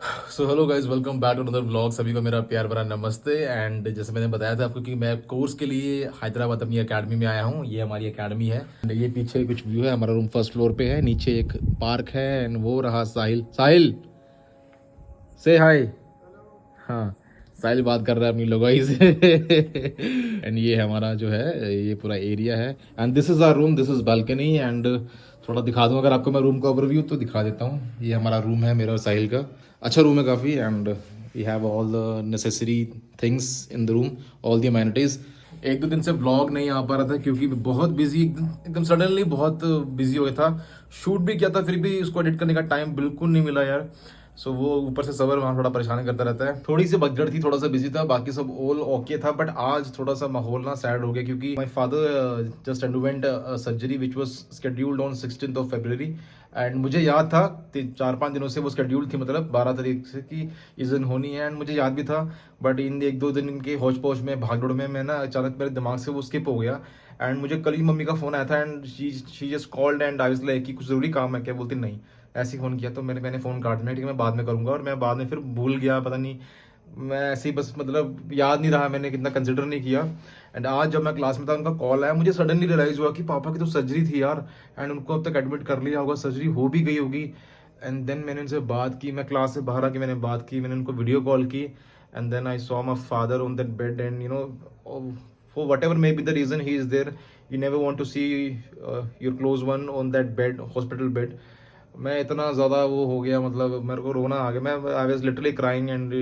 So hello guys, welcome back to another vlog. सभी को मेरा प्यार भरा नमस्ते। एंड जैसे मैंने बताया था आपको कि मैं कोर्स के लिए हैदराबाद अपनी एकेडमी में आया हूँ। ये हमारी एकेडमी है एंड ये पीछे कुछ व्यू है। हमारा रूम फर्स्ट फ्लोर पे है, नीचे एक पार्क है एंड वो रहा साहिल। साहिल से हाय। हाँ, साहिल बात कर रहा है अपनी लोगों से। एंड ये हमारा जो है ये पूरा एरिया है and this is our room, this is balcony. And थोड़ा दिखा दूँ अगर आपको मैं रूम का ओवरव्यू तो दिखा देता हूँ। ये हमारा रूम है, मेरा और साहिल का। अच्छा रूम है काफ़ी and we have all the necessary things in the room, all the amenities. एक दो दिन से व्लॉग नहीं आ पा रहा था क्योंकि बहुत बिजी, एकदम सडनली बहुत बिजी हो गया था। शूट भी किया था, फिर भी उसको एडिट करने का टाइम बिल्कुल नहीं मिला यार। सो वो ऊपर से सबर वहाँ थोड़ा परेशान करता रहता है। थोड़ी सी भगदड़ थी, थोड़ा सा बिजी था, बाकी सब ऑल ओके था। बट आज थोड़ा सा माहौल ना सैड हो गया क्योंकि my father just underwent surgery which was scheduled on 16th of February। And मुझे याद था 4-5 दिनों से वो शेड्यूल थी, मतलब 12 तारीख से कि इस दिन होनी है। एंड मुझे याद भी था, बट इन एक दो दिन के हौच पौच में भागदौड़ में मैं ना अचानक मेरे दिमाग से वो स्किप हो गया। एंड मुझे कल ही मम्मी का फ़ोन आया था and she just called and I was like कि कुछ ज़रूरी काम है क्या, बोलती नहीं। ऐसे ही फ़ोन किया तो मैंने फ़ोन काट दिया, ठीक है मैं बाद में करूँगा। और मैं बाद में फिर भूल गया, पता नहीं, मैं ऐसे ही बस मतलब याद नहीं रहा, मैंने कितना कंसिडर नहीं किया। एंड आज जब मैं क्लास में था उनका कॉल आया, मुझे सडनली रियलाइज़ हुआ कि पापा की तो सर्जरी थी यार। एंड उनको अब तक एडमिट कर लिया होगा, सर्जरी हो भी गई होगी। एंड देन मैंने उनसे बात की, मैं क्लास से बाहर आके मैंने बात की, मैंने उनको वीडियो कॉल की। And then I saw my father on that bed and for whatever may be the reason he is there, you never want to see your close one on that bed, hospital bed. मैं इतना ज़्यादा वो हो गया, मतलब मेरे को रोना आ गया। मैं I was literally crying and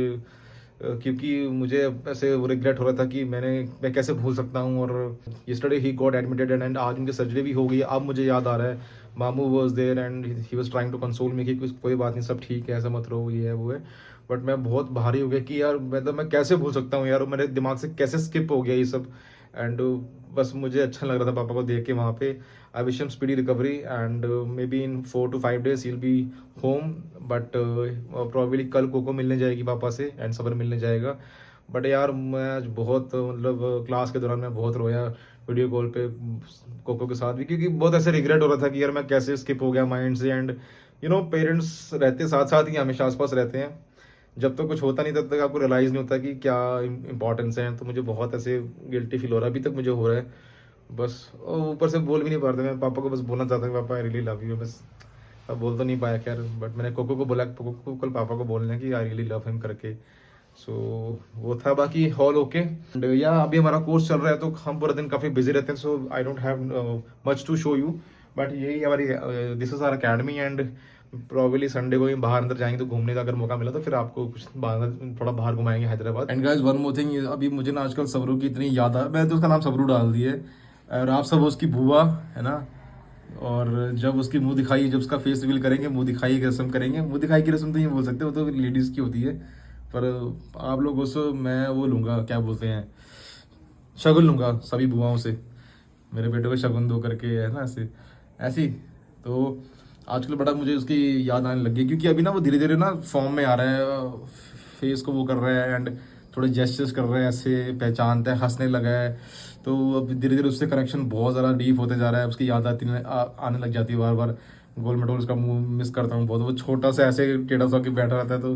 क्योंकि मुझे ऐसे रिग्रेट हो रहा था कि मैं कैसे भूल सकता हूँ। और yesterday he got admitted and आज उनकी सर्जरी भी हो गई। अब मुझे याद आ रहा है मामू was there and he was trying to console me कि कोई बात नहीं, सब ठीक है, ऐसा मत रहो, ये है वो है। बट मैं बहुत भारी हो गया कि यार मतलब मैं कैसे भूल सकता हूँ यार, मेरे दिमाग से कैसे स्किप हो गया ये सब। एंड बस मुझे अच्छा लग रहा था पापा को देख के वहाँ पे। I wish him speedy recovery and may be in 4 to 5 days he will be home. But probably कल कोको मिलने जाएगी पापा से एंड सबर मिलने जाएगा। बट यार मैं आज बहुत मतलब क्लास के दौरान मैं बहुत रोया वीडियो कॉल पे कोको के साथ भी, क्योंकि बहुत ऐसे रिग्रेट हो रहा था कि यार मैं कैसे स्किप हो गया माइंड से। एंड पेरेंट्स रहते साथ साथ ही, हमेशा आसपास रहते हैं। जब तक कुछ होता नहीं तब तक आपको रियलाइज़ नहीं होता कि क्या इंपॉर्टेंस है। तो मुझे बहुत ऐसे गिल्टी फील हो रहा है, अभी तक मुझे हो रहा है। बस और ऊपर से बोल भी नहीं पा रहा था। मैं पापा को बस बोलना चाहता था पापा आई रियली लव यू, बस। अब बोल तो नहीं पाया खैर, बट मैंने कोको को बोला, कोको को कल पापा को बोलना कि आई रियली लव हिम करके। सो वो था, बाकी हॉल ओके। एंड या अभी हमारा कोर्स चल रहा है तो हम पूरा दिन काफ़ी बिजी रहते हैं। So I don't have much to show you. But यही हमारी this is our academy and probably Sunday को ही बाहर अंदर जाएंगे तो घूमने का अगर मौका मिला तो फिर आपको कुछ बाहर थोड़ा बाहर घुमाएंगे Hyderabad. And guys one more thing, अभी मुझे ना आजकल सबरू की इतनी याद आ, मैंने तो उसका नाम सबरू डाल दिया है। और आप सब उसकी बुआ है ना। और जब उसकी मुंह दिखाई, जब उसका फेस रिवील करेंगे, मुंह दिखाई की रस्म करेंगे, मुंह दिखाई की रस्म तो ये बोल सकते हो, वो तो लेडीज़ की होती है। पर आप लोगों से मैं वो लूँगा, क्या बोलते हैं, शगुन लूँगा सभी बुआओं से। मेरे बेटे को शगुन दो करके है ना, ऐसे ऐसी। तो आजकल बड़ा मुझे उसकी याद आने लगी क्योंकि अभी ना वो धीरे धीरे ना फॉर्म में आ रहा है, फेस को वो कर रहा है एंड थोड़े जेस्चर्स कर रहा है, ऐसे पहचानता है, हंसने लगा है। तो अब धीरे धीरे उससे कनेक्शन बहुत ज़्यादा डीप होते जा रहा है, उसकी याद आने लग जाती है बार बार। गोल मटोल उसका मुंह मिस करता हूँ बहुत, वो छोटा सा ऐसे टेढ़ा सा के बैठा रहता है तो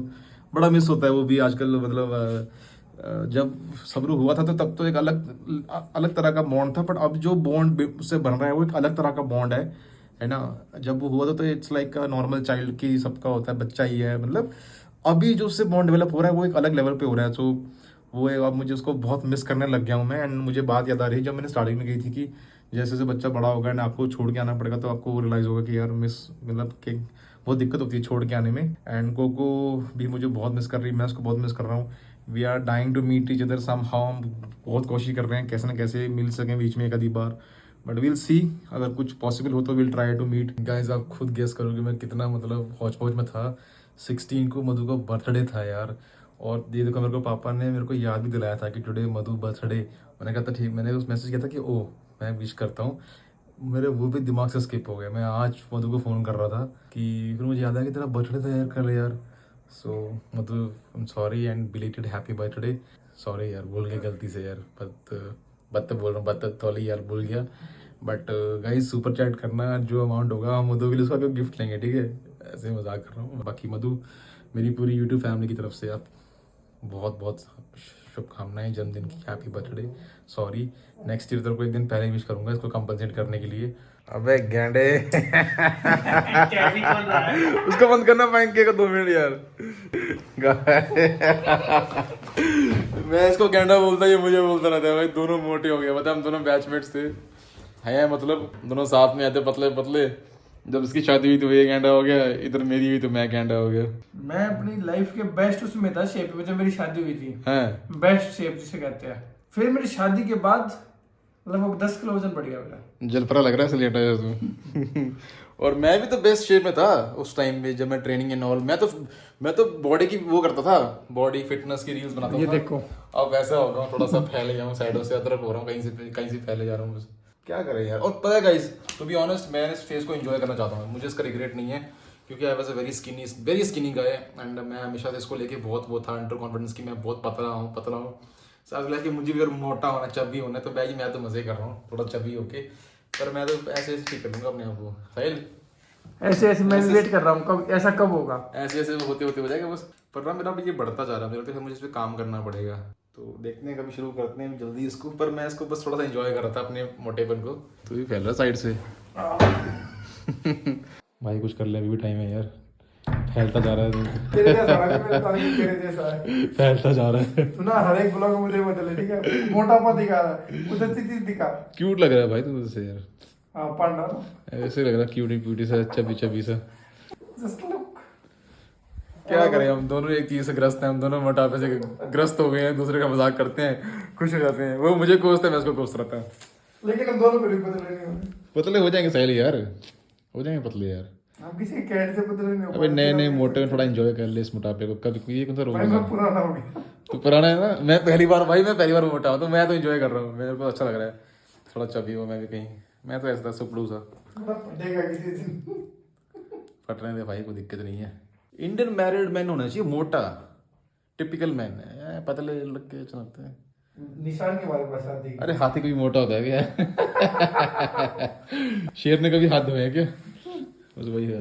बड़ा मिस होता है वो भी आजकल। मतलब जब सबरू हुआ था तो तब तो एक अलग अलग तरह का बॉन्ड था, बट अब जो बॉन्ड उससे बन रहा है वो एक अलग तरह का बॉन्ड है ना। जब वो हुआ था तो इट्स लाइक नॉर्मल चाइल्ड की, सबका होता है, बच्चा ही है मतलब। अभी जो उससे बॉन्ड डेवलप हो रहा है वो एक अलग लेवल पे हो रहा है। सो वो अब मुझे उसको बहुत मिस करने लग गया हूँ मैं। एंड मुझे बात याद आ रही है जब मैंने स्टार्टिंग में गई थी कि जैसे जैसे बच्चा बड़ा होगा एंड आपको छोड़ के आना पड़ेगा तो आपको रियलाइज़ होगा कि यार मिस, मतलब कि बहुत दिक्कत होती है छोड़ के आने में। एंड कोको भी मुझे बहुत मिस कर रही है, मैं उसको बहुत मिस कर रहा हूँ। We are dying to meet each other somehow, हम बहुत कोशिश कर रहे हैं कैसे ना कैसे मिल सकें बीच में एक आधी बार। बट विल सी, अगर कुछ पॉसिबल हो तो will try to meet. Guys आप खुद गेस करोगे मैं कितना मतलब हौच पौच में था। 16 को मधु का बर्थडे था यार। और ये देखो, मेरे को पापा ने मेरे को याद भी दिलाया था कि टुडे मधु बर्थडे। मैंने कहा था ठीक, मैंने उस मैसेज किया था कि ओह मैं विश करता हूँ। मेरे वो भी दिमाग से स्किप हो गया। मैं आज मधु को फ़ोन कर रहा था कि फिर मुझे याद आया कि तेरा बर्थडे था यार कल यार। So Madhu I am sorry and belated happy birthday. Sorry यार, भूल गया गलती से यार, बत बोल रहा हूँ, बत थोड़ी यार भूल गया। बट गाइस सुपर चैट करना, जो अमाउंट होगा हम मधु के लिए उसका गिफ्ट लेंगे, ठीक है। ऐसे मजाक कर रहा हूँ। बाकी मधु मेरी पूरी यूट्यूब फैमिली की तरफ से आप बहुत बहुत शुभकामनाएं जन्मदिन की, happy birthday. Sorry, next year तेरे को एक दिन पहले विश करूंगा इसको कंपनसेट करने के लिए। अबे गेंडे उसको बंद करना पाएंगे 2 मिनट यार। मैं इसको गेंडा बोलता, ये मुझे बोलता रहता है। भाई दोनों मोटे हो गए, बता हम दोनों बैचमेट्स थे, हैं मतलब दोनों साथ में आते पतले पतले। जब इसकी शादी हुई तो ये गेंडा हो गया, इधर मेरी हुई तो मैं गेंडा हो गया। मैं अपनी लाइफ के बेस्ट उसमें था शेप में जब मेरी शादी हुई थी। हैं बेस्ट शेप जिसे कहते हैं। फिर मेरी शादी के बाद लगभग 10 किलो वजन बढ़ गया मेरा। जलपरा लग रहा है लेटा है उसमें। और मैं भी तो बेस्ट शेप में था उस टाइम में जब मैं ट्रेनिंग एंड ऑल। मैं तो बॉडी की वो करता था, बॉडी फिटनेस की रील्स बनाता था। ये देखो अब वैसा हो गया, थोड़ा सा फैले गया हूँ, साइडों से अदरक हो रहा हूँ, कहीं से फैले जा रहा हूँ बस। क्या करें यार। और पता है गाइस, टू बी ऑनेस्ट मैं इस फेस को एंजॉय करना चाहता हूँ। मुझे इसका रिग्रेट नहीं है क्योंकि I was a very skinny guy and मैं हमेशा से इसको लेके बहुत था अंडर कॉन्फिडेंस की मैं बहुत पतला हूँ। साथ कि मुझे भी अगर मोटा होना, चबी होना तो भाई मैं तो मजे कर रहा हूँ थोड़ा चबी होके, पर मैं तो ऐसे ठीक कर लूंगा अपने आप को। साहिल ऐसे मैं वेट कर रहा हूँ कब ऐसा कब होगा। ऐसे होते हो जाएगा बस। पर ना मेरा ये बढ़ता जा रहा है, मेरे को मुझे इस पे काम करना पड़ेगा। तो देखते हैं कभी शुरू करते हैं जल्दी इसको। पर मैं इसको बस थोड़ा सा एंजॉय कर रहा था अपने मोटेपन को। तू भी फैल रहा साइड से। भाई कुछ कर ले, अभी भी टाइम है यार। फैलता जा रहा है तेरे जैसा है। फैलता जा रहा है। तू ना हर एक ब्लॉग में मुझे बदले, ठीक है। मोटापा दिखा रहा है, उधर चीज दिखा। क्यूट लग रहा है भाई तू मुझसे यार। हाँ पांडा ना ऐसे लग रहा क्यूटी सा, चबी सा। Just look. क्या करें, हम दोनों एक चीज से ग्रस्त हैं। हम दोनों मोटापे से ग्रस्त हो गए हैं, दूसरे का मजाक करते हैं, खुश हो जाते हैं। वो मुझे कोसता है, मैं उसको कोसता रहता हूँ। लेकिन हम दोनों फिर बदले नहीं होंगे। पतले हो जाएंगे साहिल यार, हो जाएंगे पतले यार। हम किसी कैट से बदले नहीं हो। अबे नए मोटे में थोड़ा एंजॉय कर ले इस मोटापे को। कभी ये कौन सा रोग भाई मैं पुराना हो गया। तू पुराना है ना। मैं पहली बार मोटा हूँ तो मैं तो एंजॉय कर रहा हूँ, मेरे को अच्छा लग रहा है। थोड़ा चबी हो मैं भी कहीं, मैं तो ऐसा सुपड़ू सा। फटेगा किसी दिन। फटने दे भाई, कोई दिक्कत नहीं है। इंडियन मैरिड मैन होना चाहिए मोटा, टिपिकल मैन है, पतले लग के चलते हैं। निशान के बारे में शादी। अरे हाथी कभी मोटा होता है क्या? शेर ने कभी हाथ धोया क्या? बस वही है।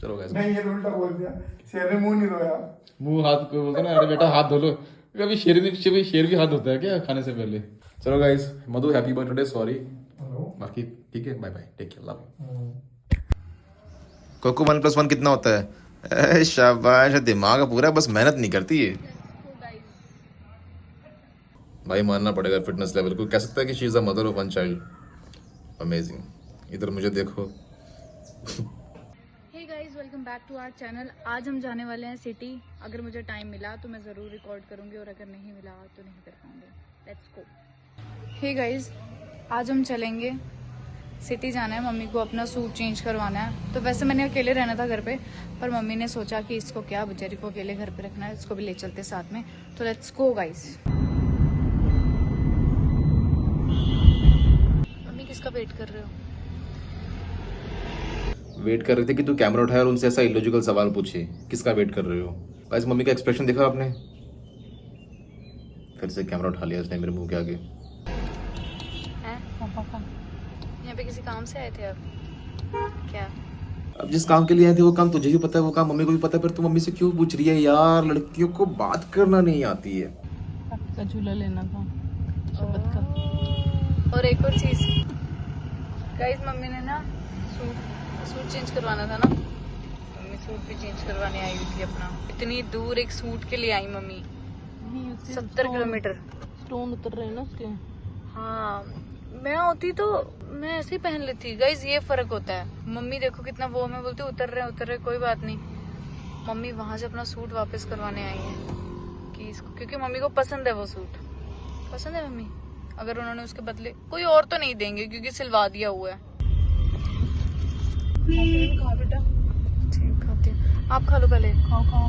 चलो गाइस, नहीं ये तो उल्टा बोल दिया। शेर ने मुंह नहीं धोया। मुंह हाथ को बोलते ना, अरे बेटा हाथ धो लो। कभी शेर भी हाथ धोता है क्या खाने से पहले? चलो guys, Madhu happy birthday. Sorry, बाकी ठीक है, bye bye, take care, love. Coco 1+1 कितना होता है? शाबाश, दिमाग पूरा, बस मेहनत नहीं करती है भाई। मानना पड़ेगा फिटनेस लेवल को। कह सकता है कि she is a mother of one child. Amazing. इधर मुझे देखो। Hey guys, welcome back to our channel. आज हम जाने वाले हैं सिटी। अगर मुझे टाइम मिला तो मैं ज़रूर रिकॉर्ड करूंगी और अगर नहीं मिला तो नहीं कर पाऊंगी। Let's go. हे गाइस, आज हम चलेंगे सिटी जाना है। मम्मी को अपना सूट चेंज करवाना है। तो वैसे मैंने अकेले रहना था घर पे, पर मम्मी ने सोचा कि इसको क्या बेचारी को अकेले घर पे रखना है, इसको भी ले चलते साथ में। तो लेट्स गो गाइस। मम्मी किसका वेट कर रहे हो? वेट कर रहे थे कि तू कैमरा उठाए और उनसे ऐसा इलॉजिकल सवाल पूछे, किसका वेट कर रहे हो? गाइस मम्मी का एक्सप्रेशन देखा आपने? फिर से कैमरा उठा लिया उसने मेरे मुंह के आगे। यहाँ पे किसी काम से आए थे आप क्या? अब जिस काम के लिए आए थे वो काम तुझे भी पता है, वो काम मम्मी को भी पता है, पर तू मम्मी से क्यों पूछ रही है यार? लड़कियों को बात करना नहीं आती है। का झूला लेना था शबद का। और एक और चीज गाइस, मम्मी ने ना सूट चेंज करवाना था ना। मम्मी सूट भी चेंज करवाने आई हुई थी अपना। इतनी दूर एक सूट के लिए आई मम्मी, 70 किलोमीटर। स्टोन उतर रहे हैं ना उसके। हाँ, मैं होती तो मैं ऐसे ही पहन लेती। गाइस ये फर्क होता है। मम्मी देखो कितना वो, मैं बोलती उतर रहे कोई बात नहीं। मम्मी वहां से अपना सूट वापस करवाने आई है कि इसको, क्योंकि मम्मी को पसंद है वो सूट। पसंद है मम्मी। अगर उन्होंने उसके बदले कोई और तो नहीं देंगे क्योंकि सिलवा दिया हुआ है। बेटा ठीक खाती हूँ, आप खा लो पहले। खाओ।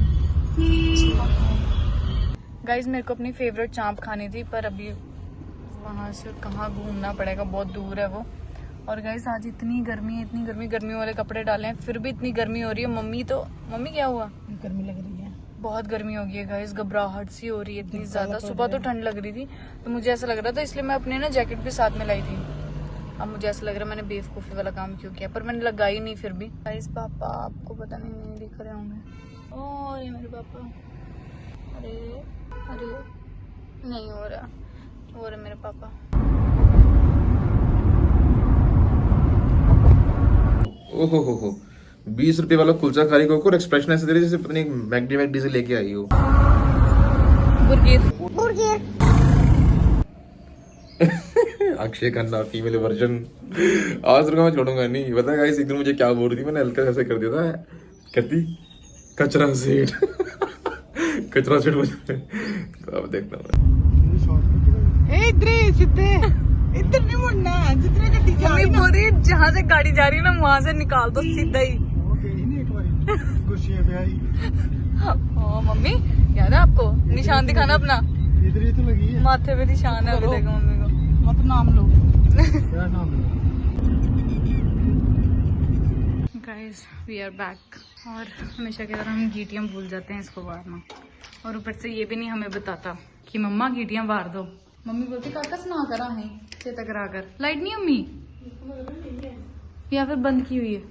गाइस मेरे को अपनी फेवरेट चांप खानी थी, पर अभी वहाँ से कहाँ घूमना पड़ेगा, बहुत दूर है वो। और गाइस आज इतनी गर्मी वाले कपड़े डाले हैं फिर भी इतनी गर्मी हो रही है। मम्मी क्या हुआ? गर्मी लग रही है, बहुत गर्मी हो गई है गाइस, घबराहट सी हो रही है इतनी ज्यादा। सुबह तो ठंड लग रही थी तो मुझे ऐसा लग रहा था, इसलिए मैं अपने ना जैकेट भी साथ में लाई थी। अब मुझे ऐसा लग रहा है मैंने बेवकूफ़ी वाला काम क्यों किया, पर मैंने लगाई नहीं फिर भी। गाइस पापा आपको पता नहीं दिख रहे होंगे। और ये मेरे पापा, अरे अरे नहीं हो रहा, हो रहा मेरे पापा। ओहो हो 20 रुपए वाला कुलचा खा रही को एक्सप्रेशन ऐसे दे रही जैसे पता नहीं मैकडी से लेके आई हो। Akshay Khanna female version. आज तक मैं छोड़ूंगा नहीं। पता है गाइस एक दिन मुझे क्या बोल रही थी, मैंने हल्का ऐसे कर दिया था, कहती कचरा सेठ। कचरा सेठ बोलते तो अब देखना इधर नहीं मुड़ना, जितने गड्डी जा रही है पूरी, जहाँ से गाड़ी जा रही है ना वहाँ से निकाल दो सीधा ही। हाँ मम्मी, याद है आपको निशान दिखाना अपना? इधर ही तो लगी है, माथे पे निशान है, अभी देखो मम्मी को। मत नाम लो। क्या नाम है? Guys we are back. और हमेशा की तरह हम गीटियाँ भूल जाते हैं इसको बारना, और ऊपर से ये भी नहीं हमें बताता कि मम्मा गीटियाँ बार दो। मम्मी बोलती काका सुना करा है चेता करा कर। लाइट नहीं मम्मी, या फिर बंद की हुई है?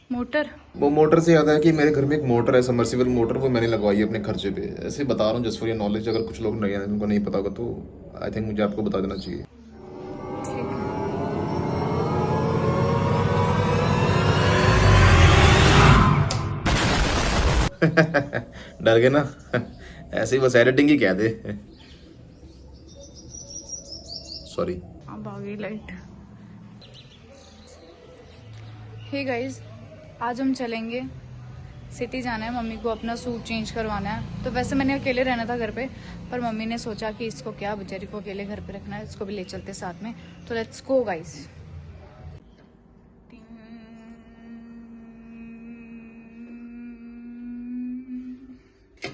मोटर। वो मोटर से याद है कि मेरे घर में एक मोटर है, सबमर्सिबल मोटर, वो मैंने लगवाई है अपने खर्चे पे। ऐसे बता रहा हूँ जस्ट फॉर योर नॉलेज, अगर कुछ लोग नहीं उनको नहीं पता होगा तो आई थिंक मुझे आपको बता देना चाहिए। डर गए ना? ऐसे ही बस एडिटिंग ही कह दे। सॉरी। अब आ गई लाइट। हे गाइस, आज हम चलेंगे सिटी जाना है, मम्मी को अपना सूट चेंज करवाना है। तो वैसे मैंने अकेले रहना था घर पे, पर मम्मी ने सोचा कि इसको क्या बेचारी को अकेले घर पे रखना है, इसको भी ले चलते साथ में। तो लेट्स गो गाइस।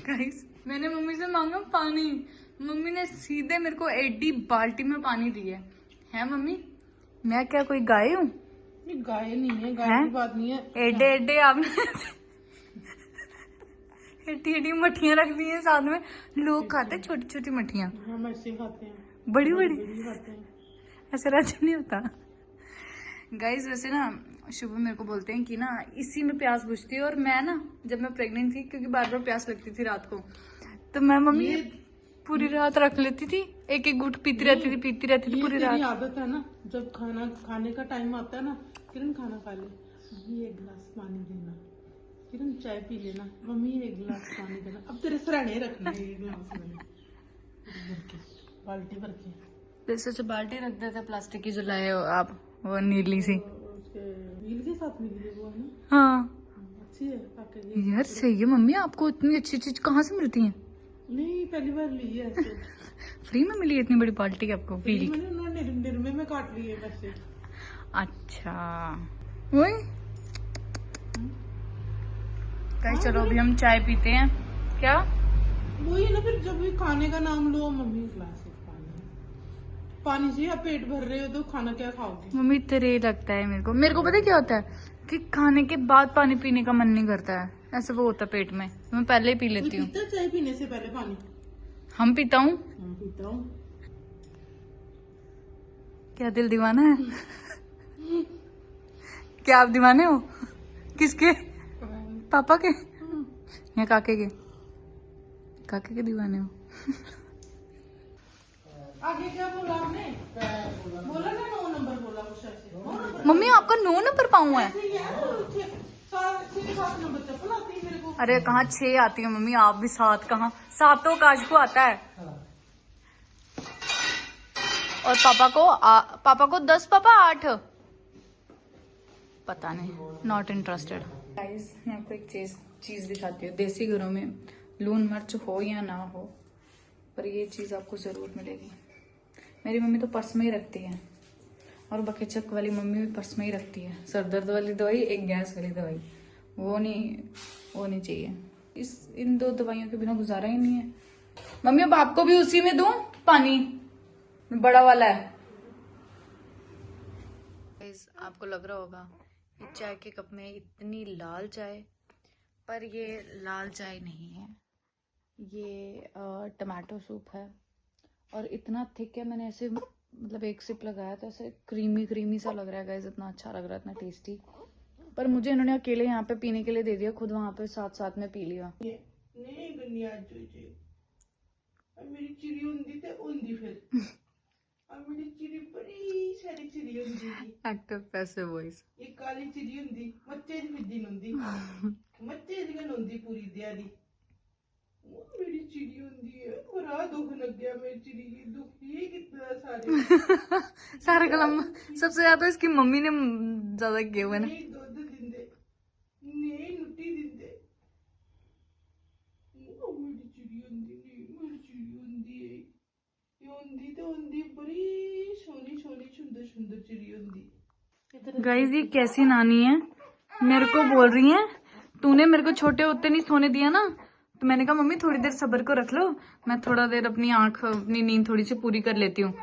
गाइस मैंने मम्मी से मांगा पानी, मम्मी ने सीधे मेरे को एडी बाल्टी में पानी दिए है। मम्मी मैं क्या कोई गाय हूँ? गाय नहीं है, गाय की बात नहीं है। एडे एडे आपने एडी एडी मठियां रख दी हैं साथ में। लोग खाते हैं छोटी छोटी मठियां, हम ऐसे खाते हैं, बड़ी बड़ी खाते हैं। ऐसा राजा नहीं होता। गाइस वैसे ना शुभ मेरे को बोलते हैं कि ना इसी में प्यास बुझती है, और मैं ना जब मैं प्रेग्नेंट थी, क्योंकि बार बार प्यास लगती थी रात को, तो मैं मम्मी पूरी रात रख लेती थी, एक एक घूंट पीती रहती थी पूरी रात। आदत है ना, जब खाने का टाइम आता है ना, किरण खाना खा ले, मम्मी एक गिलास पानी देना, किरण चाय पी लेना, मम्मी एक गिलास पानी देना। अब तेरे सराहने रखना है ये गिलास भर के, बाल्टी भर के। जैसे से बाल्टी रख देते प्लास्टिक की जो लाए हो आप, वो नीली सी, उसके व्हील के साथ मिली है वो, है ना? हाँ अच्छी है पैकेज। यार सही है मम्मी, आपको इतनी अच्छी चीज कहाँ से मिलती है? नहीं पहली बार ली है ऐसे। फ्री में मिली है इतनी बड़ी बाल्टी आपको? व्हील मैंने उन्होंने निर्मे में काट ली है वैसे। अच्छा वही। गाइस चलो अभी हम चाय पीते हैं। क्या वही है ना, फिर जब भी खाने का नाम लो मम्मी गिलास पानी से, आप पेट भर रहे हो तो खाना क्या खाओगे? मम्मी तेरे लगता है मेरे को पता है क्या होता है कि खाने के बाद पानी पीने का मन नहीं करता है, ऐसे वो होता है पेट में, तो मैं पहले ही पी लेती हूँ। चाय पीने से पहले पानी हम पीता हूँ। पीता हूँ। क्या दिल दीवाना है? क्या आप दीवाने हो? किसके? पापा के या काके के? काके के दीवाने हो? आगे क्या बोला आपने? बोला ना 9 नंबर बोला कुछ ऐसे। मम्मी आपका 9 नंबर पाँव है? 7 नंबर चप्पल आती है मेरे को। अरे कहाँ 6 आती है मम्मी, आप भी 7 कहाँ? 7 तो काश को आता है, और पापा को 10, पापा 8, पता नहीं, नॉट इंटरेस्टेड। गाइस मैं आपको एक चीज दिखाती हूँ। देसी घरों में लून मिर्च हो या ना हो, पर ये चीज आपको जरूर मिलेगी। मेरी मम्मी तो पर्स में ही रखती है, और बकेचक वाली मम्मी भी पर्स में ही रखती है। सर दर्द वाली दवाई, एक गैस वाली दवाई, वो नहीं चाहिए। इन 2 दवाइयों के बिना गुजारा ही नहीं है। मम्मी अब आपको भी उसी में दूं पानी, बड़ा वाला है। आपको लग रहा होगा इस चाय के कप में इतनी लाल चाय, पर ये लाल चाय नहीं है, ये टमाटो सूप है, और इतना थिक है। मैंने ऐसे मतलब एक सिप लगाया तो ऐसे क्रीमी सा लग रहा है गाइस, इतना अच्छा लग रहा है, इतना टेस्टी। पर मुझे इन्होंने अकेले यहाँ पे पीने के लिए दे दिया, खुद वहां पे साथ साथ में पी लिया। नहीं गन्नी आज जो अब मेरी चिड़ी हुंदी ते हुंदी फिर अब मेरी चिड़ी बड़ी सारी चिड़ी हुंदी एक्टिव पैसिव वॉइस। एक काली चिड़ी हुंदी मच्चे च फिरदी नोंदी मच्चे च गै नोंदी पूरी दिहाड़ी ਉਹ ਮੇਰੀ चिड़ी हुंदी है और आ दुख लग गया मेरी चिड़ी की दुख ये कितना सारे सारा कलम सबसे ज्यादा इसकी मम्मी ने ज्यादा किया हुआ है ना। नहीं दूध दिंदे नहीं नुटी दिंदे ਉਹ ਮੇਰੀ चिड़ी हुंदी नहीं मेरी चिड़ी हुंदी है ये हुंदी तो हुंदी बड़ी सोनी सोनी सुंदर सुंदर चिड़ी हुंदी। गाइस ये कैसी नानी है, मेरे को बोल रही है तूने मेरे को छोटे होते नहीं सोने दिया ना, तो मैंने कहा मम्मी थोड़ी देर सब्र को रख लो, मैं थोड़ा देर अपनी आंख अपनी नींद थोड़ी सी पूरी कर लेती हूँ।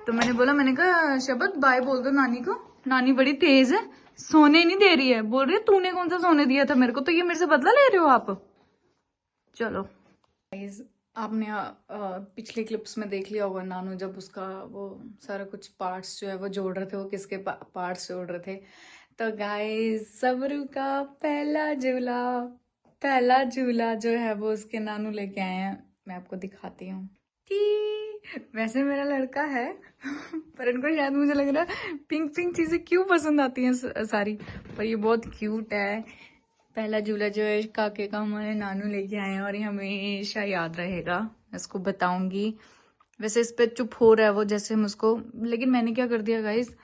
तो मैंने बोला, मैंने कहा शबद बाय बोल दो नानी को, नानी बड़ी तेज है सोने नहीं दे रही है। बोल रही है तूने कौन सा सोने दिया था मेरे को, तो ये मेरे से बदला ले रहे हो आप। चलो गाइस आपने पिछले क्लिप्स में देख लिया होगा नानू जब उसका वो सारा कुछ पार्ट्स जो है वो जोड़ रहे थे, वो किसके पार्ट्स जोड़ रहे थे। तो गाइस सबरू का पहला झूला जो है वो उसके नानू लेके आए हैं, मैं आपको दिखाती हूँ। वैसे मेरा लड़का है पर इनको शायद मुझे लग रहा है पिंक चीजें क्यों पसंद आती हैं सारी, पर ये बहुत क्यूट है। पहला झूला जो है काके का हमारे नानू लेके आए हैं और ये हमेशा याद रहेगा, मैं इसको बताऊंगी। वैसे इस पे चुप हो रहा है वो जैसे हम उसको, लेकिन मैंने क्या कर दिया गाइस,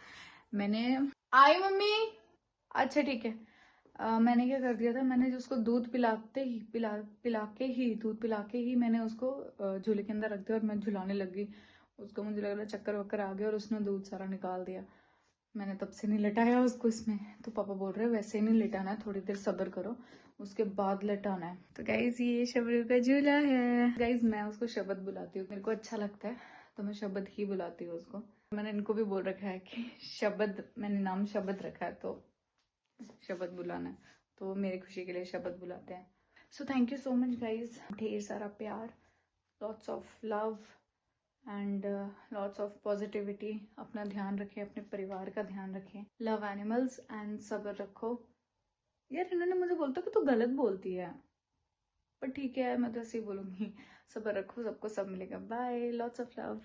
मैंने आई मम्मी अच्छा ठीक है मैंने क्या कर दिया था, मैंने उसको दूध पिला के ही मैंने उसको झूले के अंदर रख दिया और मैं झुलाने लग गई उसको। मुझे लग रहा चक्कर वक्कर आ गया और उसने दूध सारा निकाल दिया। मैंने तब से नहीं लटाया उसको इसमें, तो पापा बोल रहे हैं वैसे ही नहीं लटाना है, थोड़ी देर सब्र करो उसके बाद लटाना है। तो गाइज ये शबरू का झूला है। गाइज मैं उसको शबद बुलाती हूँ, मेरे को अच्छा लगता है तो मैं शबद ही बुलाती हूँ उसको। मैंने इनको भी बोल रखा है कि शबद, मैंने नाम शबद रखा है तो शबद बुलाना है, तो मेरी खुशी के लिए शबद बुलाते हैं। So thank you so much guys, ढेर सारा प्यार, lots of love and lots of positivity. अपना ध्यान रखें, अपने परिवार का ध्यान रखें, लव एनिमल्स एंड सब्र रखो। यार इन्होंने मुझे बोलता कि तू गलत बोलती है, पर ठीक है मैं तो ऐसे ही बोलूंगी, सब्र रखो, सबको सब मिलेगा। Bye, lots of love.